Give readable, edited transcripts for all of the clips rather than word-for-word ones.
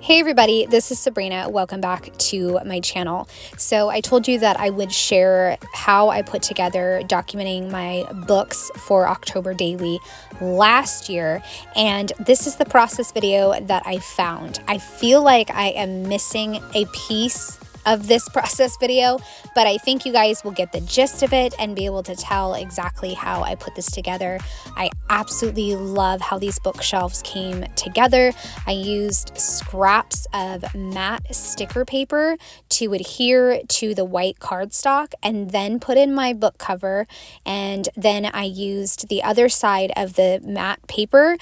Hey everybody, this is Sabrina. Welcome back to my channel. So I told you that I would share how I put together documenting my books for October Daily last year, and this is the process video that I found. I feel like I am missing a piece of this process video, but I think you guys will get the gist of it and be able to tell exactly how I put this together. I absolutely love how these bookshelves came together. I used scraps of matte sticker paper to adhere to the white cardstock and then put in my book cover, and then I used the other side of the matte paper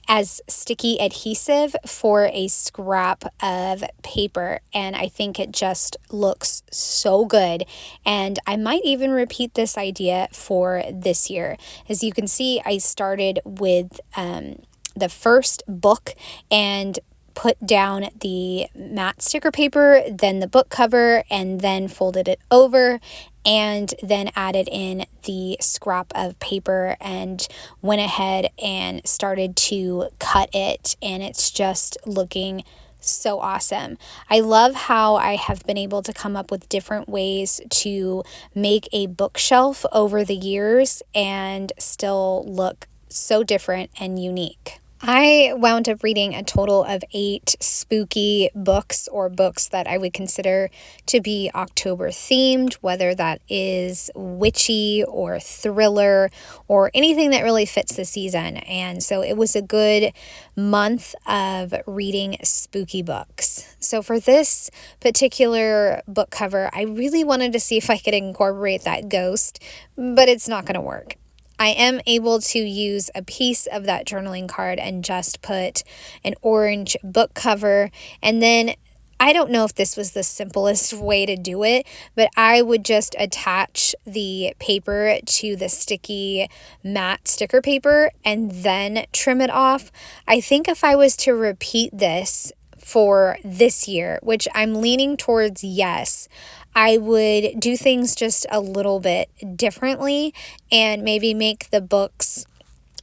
as sticky adhesive for a scrap of paper, and I think it just looks so good, and I might even repeat this idea for this year. As you can see, I started with the first book and put down the matte sticker paper, then the book cover, and then folded it over, and then added in the scrap of paper and went ahead and started to cut it, and it's just looking so awesome. I love how I have been able to come up with different ways to make a bookshelf over the years and still look so different and unique. I wound up reading a total of 8 spooky books, or books that I would consider to be October themed, whether that is witchy or thriller or anything that really fits the season. And so it was a good month of reading spooky books. So for this particular book cover, I really wanted to see if I could incorporate that ghost, but it's not going to work. I am able to use a piece of that journaling card and just put an orange book cover, and then I don't know if this was the simplest way to do it, but I would just attach the paper to the sticky matte sticker paper and then trim it off. I think if I was to repeat this for this year, which I'm leaning towards yes, I would do things just a little bit differently and maybe make the books,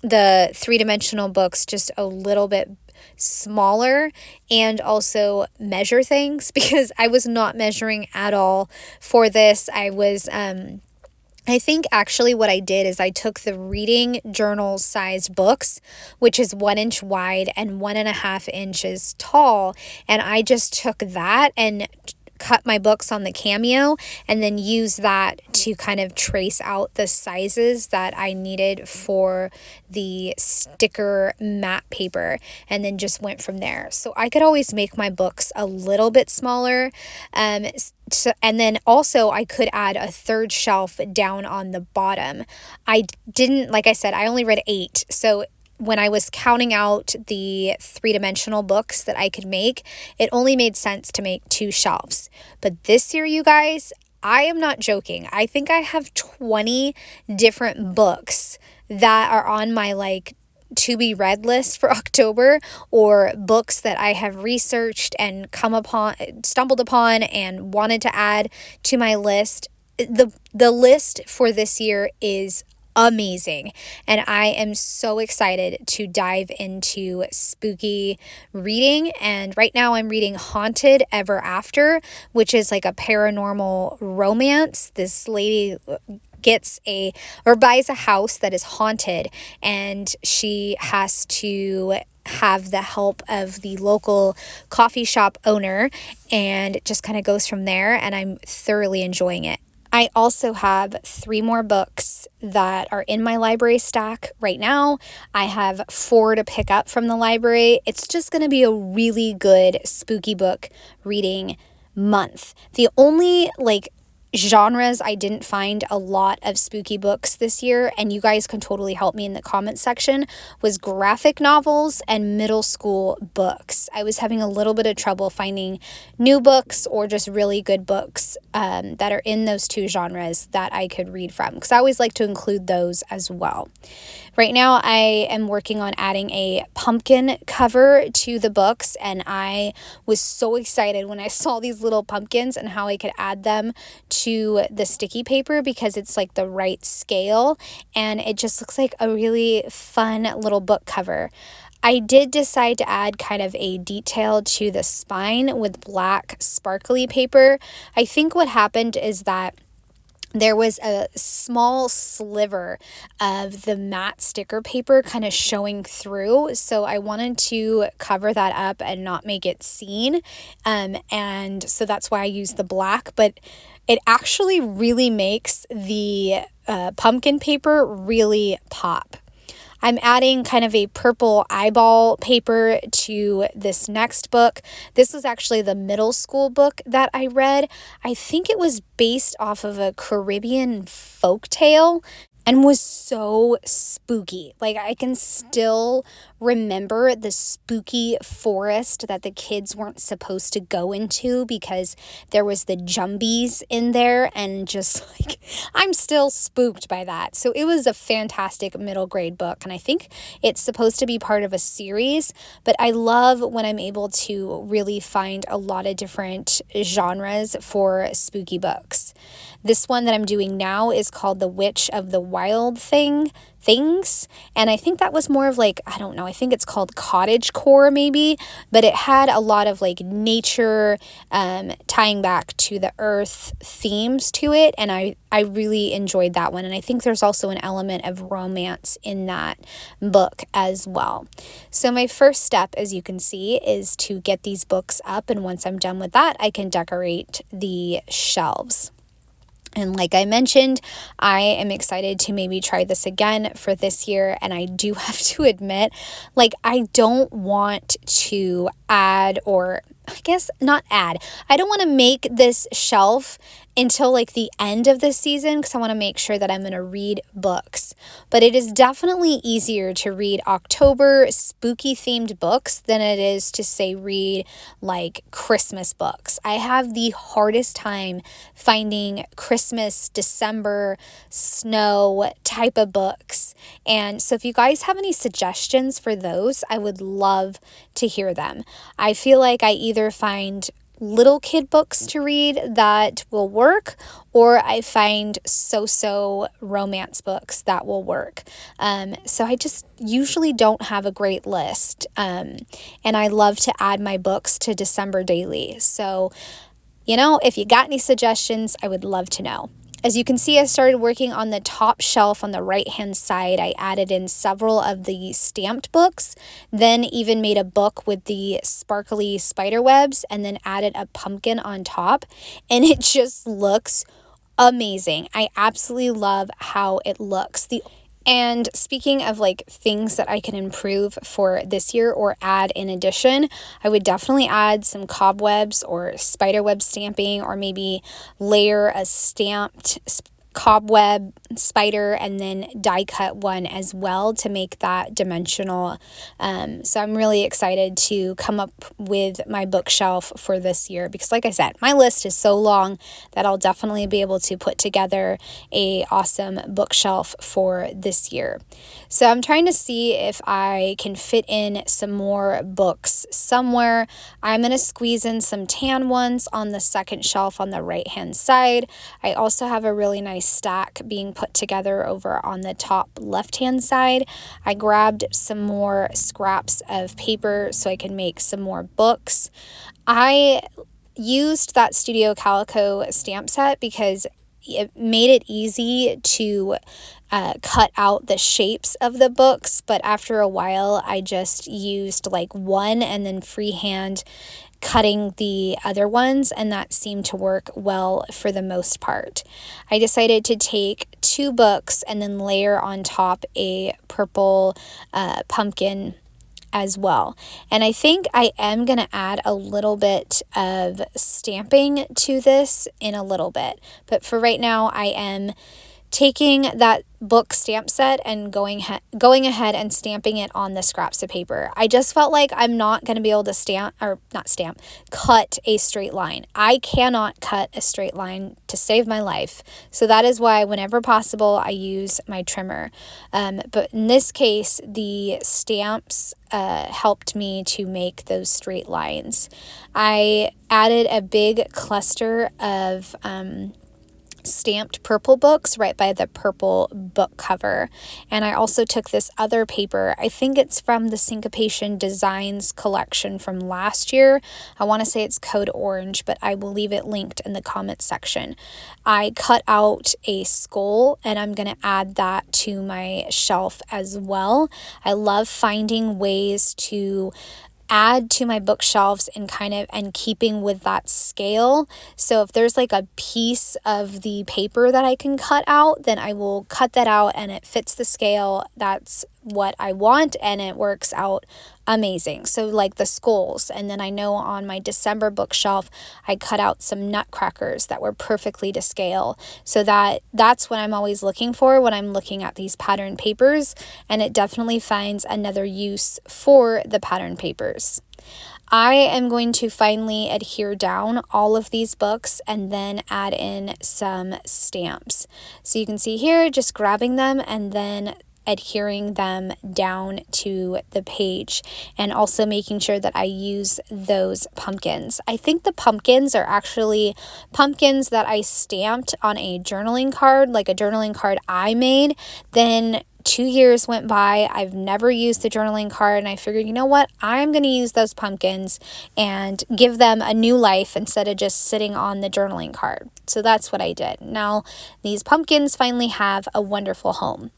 the 3-dimensional books, just a little bit smaller, and also measure things, because I was not measuring at all for this. I think actually what I did is I took the reading journal sized books, which is 1 inch wide and 1.5 inches tall, and I just took that and cut my books on the Cameo and then use that to kind of trace out the sizes that I needed for the sticker matte paper, and then just went from there. So I could always make my books a little bit smaller, and then also I could add a third shelf down on the bottom. I didn't, like I said, I only read 8, so when I was counting out the 3-dimensional books that I could make, it only made sense to make 2 shelves. But this year, you guys, I am not joking. I think I have 20 different books that are on my to be read list for October, or books that I have researched and stumbled upon and wanted to add to my list. The list for this year is amazing, and I am so excited to dive into spooky reading. And right now I'm reading Haunted Ever After, which is like a paranormal romance. This lady buys a house that is haunted, and she has to have the help of the local coffee shop owner, and it just kind of goes from there, and I'm thoroughly enjoying it. I also have 3 more books that are in my library stack right now. I have 4 to pick up from the library. It's just going to be a really good spooky book reading month. The only genres I didn't find a lot of spooky books this year, and you guys can totally help me in the comments section, was graphic novels and middle school books. I was having a little bit of trouble finding new books or just really good books that are in those 2 genres that I could read from, because I always like to include those as well. Right now I am working on adding a pumpkin cover to the books, and I was so excited when I saw these little pumpkins and how I could add them to the sticky paper, because it's like the right scale and it just looks like a really fun little book cover. I did decide to add kind of a detail to the spine with black sparkly paper. I think what happened is that there was a small sliver of the matte sticker paper kind of showing through. So I wanted to cover that up and not make it seen. And so that's why I used the black, but it actually really makes the pumpkin paper really pop. I'm adding kind of a purple eyeball paper to this next book. This was actually the middle school book that I read. I think it was based off of a Caribbean folk tale and was so spooky. Like, I can still remember the spooky forest that the kids weren't supposed to go into because there was the jumbies in there, and just like, I'm still spooked by that. So it was a fantastic middle grade book, and I think it's supposed to be part of a series, but I love when I'm able to really find a lot of different genres for spooky books. This one that I'm doing now is called The Witch of the Wild Things, and I think that was more of like, I don't know, I think it's called cottagecore maybe, but it had a lot of like nature, tying back to the earth themes to it, and I really enjoyed that one. And I think there's also an element of romance in that book as well. So my first step, as you can see, is to get these books up, and once I'm done with that, I can decorate the shelves. And like I mentioned, I am excited to maybe try this again for this year. And I do have to admit, like, I don't want to add, or I guess not add, I don't want to make this shelf until like the end of the season because I want to make sure that I'm going to read books. But it is definitely easier to read October spooky themed books than it is to say read like Christmas books. I have the hardest time finding Christmas, December, snow type of books. And so if you guys have any suggestions for those, I would love to hear them. I feel like I either find little kid books to read that will work, or I find so romance books that will work. So I just usually don't have a great list. And I love to add my books to December daily. So, you know, if you got any suggestions, I would love to know. As you can see, I started working on the top shelf on the right-hand side. I added in several of the stamped books, then even made a book with the sparkly spider webs, and then added a pumpkin on top, and it just looks amazing. I absolutely love how it looks. And speaking of like things that I can improve for this year or add in addition, I would definitely add some cobwebs or spiderweb stamping, or maybe layer a stamped cobweb spider and then die cut one as well to make that dimensional. So I'm really excited to come up with my bookshelf for this year because, like I said, my list is so long that I'll definitely be able to put together a awesome bookshelf for this year. So I'm trying to see if I can fit in some more books somewhere. I'm going to squeeze in some tan ones on the second shelf on the right hand side. I also have a really nice stack being put together over on the top left hand side. I grabbed some more scraps of paper so I can make some more books. I used that Studio Calico stamp set because it made it easy to cut out the shapes of the books, but after a while I just used like one and then freehand cutting the other ones, and that seemed to work well for the most part. I decided to take 2 books and then layer on top a purple pumpkin as well. And I think I am going to add a little bit of stamping to this in a little bit. But for right now, I am taking that book stamp set and going ahead and stamping it on the scraps of paper. I just felt like I'm not going to be able to cut a straight line. I cannot cut a straight line to save my life. So that is why whenever possible, I use my trimmer. But in this case, the stamps helped me to make those straight lines. I added a big cluster of stamped purple books right by the purple book cover. And I also took this other paper, I think it's from the Syncopation Designs collection from last year. I want to say it's code orange, but I will leave it linked in the comments section. I cut out a skull and I'm going to add that to my shelf as well. I love finding ways to add to my bookshelves and keeping with that scale. So if there's like a piece of the paper that I can cut out, then I will cut that out and it fits the scale. That's what I want and it works out amazing. So like the skulls, and then I know on my December bookshelf I cut out some nutcrackers that were perfectly to scale. So that's what I'm always looking for when I'm looking at these pattern papers, and it definitely finds another use for the pattern papers. I am going to finally adhere down all of these books and then add in some stamps. So you can see here, just grabbing them and then adhering them down to the page, and also making sure that I use those pumpkins. I think the pumpkins are actually pumpkins that I stamped on a journaling card, like a journaling card I made. Then 2 years went by, I've never used the journaling card, and I figured, you know what, I'm going to use those pumpkins and give them a new life instead of just sitting on the journaling card. So that's what I did. Now these pumpkins finally have a wonderful home.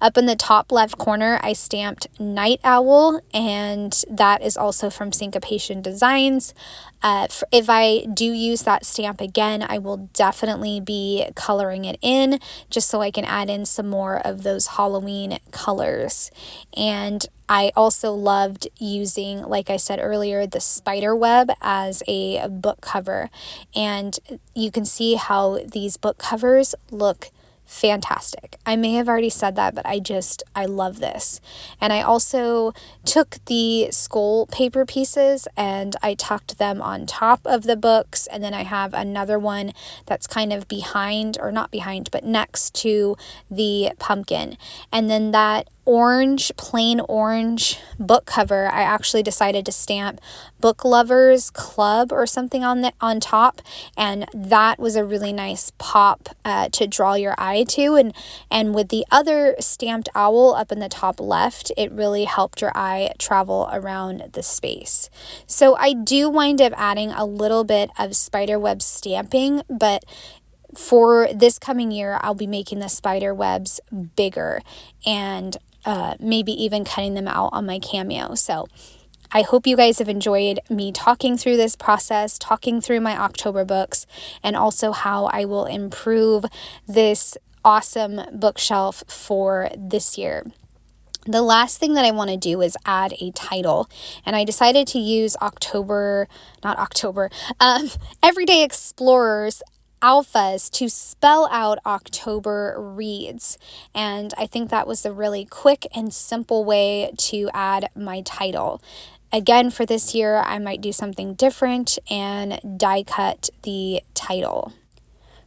Up in the top left corner, I stamped Night Owl, and that is also from Syncopation Designs. If I do use that stamp again, I will definitely be coloring it in just so I can add in some more of those Halloween colors. And I also loved using, like I said earlier, the spider web as a book cover. And you can see how these book covers look fantastic. I may have already said that, but I love this. And I also took the skull paper pieces and I tucked them on top of the books. And then I have another one that's kind of behind, or not behind, but next to the pumpkin. And then that plain orange book cover, I actually decided to stamp Book Lovers Club or something on top, and that was a really nice pop to draw your eye to, and with the other stamped owl up in the top left, it really helped your eye travel around the space. So I do wind up adding a little bit of spiderweb stamping, but for this coming year, I'll be making the spider webs bigger and maybe even cutting them out on my Cameo. So I hope you guys have enjoyed me talking through this process, talking through my October books, and also how I will improve this awesome bookshelf for this year. The last thing that I want to do is add a title, and I decided to use Everyday Explorers alphas to spell out October reads, and I think that was a really quick and simple way to add my title. Again, for this year, I might do something different and die cut the title.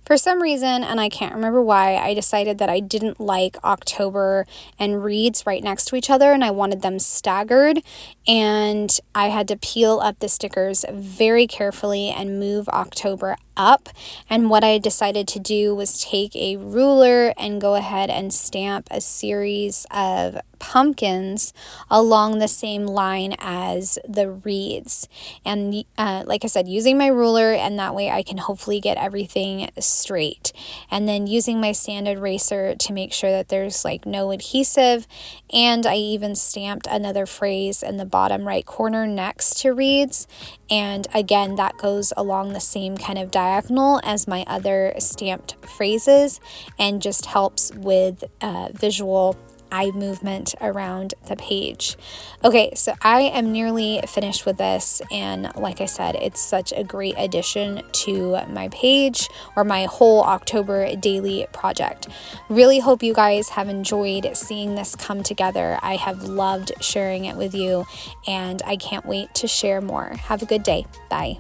For some reason, and I can't remember why, I decided that I didn't like October and reads right next to each other, and I wanted them staggered, and I had to peel up the stickers very carefully and move October up. And what I decided to do was take a ruler and go ahead and stamp a series of pumpkins along the same line as the reeds. And like I said, using my ruler, and that way I can hopefully get everything straight. And then using my sand eraser to make sure that there's like no adhesive. And I even stamped another phrase in the bottom right corner next to reeds. And again, that goes along the same kind of diagonal as my other stamped phrases and just helps with visual eye movement around the page. Okay, so I am nearly finished with this, and like I said, it's such a great addition to my page, or my whole October daily project. Really hope you guys have enjoyed seeing this come together. I have loved sharing it with you, and I can't wait to share more. Have a good day. Bye.